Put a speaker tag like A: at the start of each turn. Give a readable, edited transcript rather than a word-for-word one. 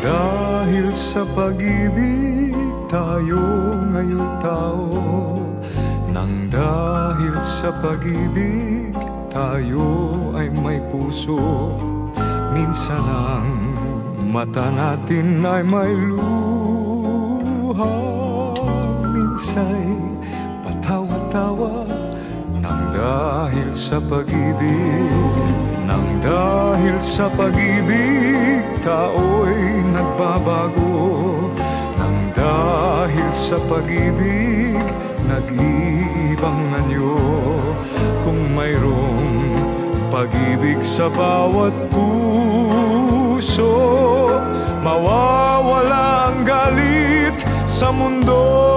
A: dahil sa pag-ibig tayo ngayon tao. Nang dahil sa pag-ibig tayo ay may puso. Minsan ang mata natin ay may luha, minsa'y patawa-tawa. Nang dahil sa pag-ibig, nang dahil sa pag-ibig tao'y nagbabago. Nang dahil sa pag-ibig nag-ibang anyo. Kung mayroong pag-ibig sa bawat puso, mawawala ang galit sa mundo.